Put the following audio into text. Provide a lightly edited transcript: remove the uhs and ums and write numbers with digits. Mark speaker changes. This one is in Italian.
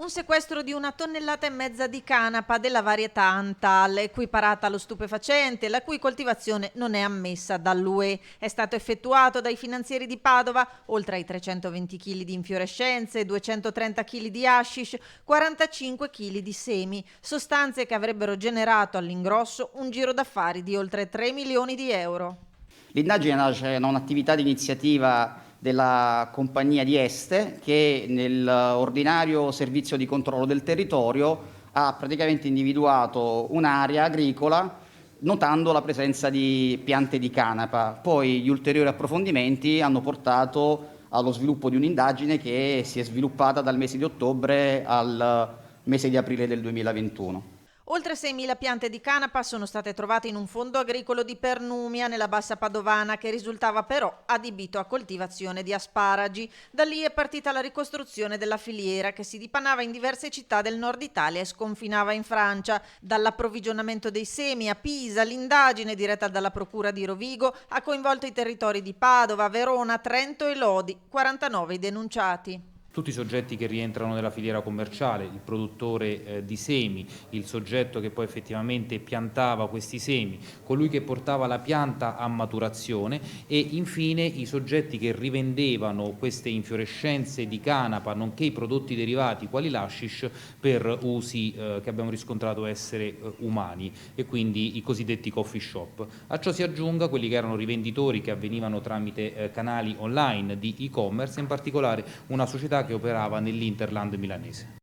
Speaker 1: Un sequestro di 1,5 tonnellate di canapa della varietà Antal, equiparata allo stupefacente, la cui coltivazione non è ammessa dall'UE. È stato effettuato dai finanzieri di Padova, oltre ai 320 kg di infiorescenze, 230 kg di hashish, 45 kg di semi, sostanze che avrebbero generato all'ingrosso un giro d'affari di oltre 3 milioni di euro.
Speaker 2: L'indagine nasce da un'attività di iniziativa della compagnia di Este che nell'ordinario servizio di controllo del territorio ha praticamente individuato un'area agricola notando la presenza di piante di canapa. Poi gli ulteriori approfondimenti hanno portato allo sviluppo di un'indagine che si è sviluppata dal mese di ottobre al mese di aprile del 2021.
Speaker 1: Oltre 6.000 piante di canapa sono state trovate in un fondo agricolo di Pernumia, nella bassa padovana, che risultava però adibito a coltivazione di asparagi. Da lì è partita la ricostruzione della filiera, che si dipanava in diverse città del nord Italia e sconfinava in Francia. Dall'approvvigionamento dei semi a Pisa, l'indagine diretta dalla Procura di Rovigo ha coinvolto i territori di Padova, Verona, Trento e Lodi, 49 i denunciati.
Speaker 3: Tutti i soggetti che rientrano nella filiera commerciale, il produttore di semi, il soggetto che poi effettivamente piantava questi semi, colui che portava la pianta a maturazione e infine i soggetti che rivendevano queste infiorescenze di canapa, nonché i prodotti derivati quali l'hashish per usi che abbiamo riscontrato essere umani, e quindi i cosiddetti coffee shop. A ciò si aggiunga quelli che erano rivenditori che avvenivano tramite canali online di e-commerce, in particolare una società che operava nell'Interland milanese.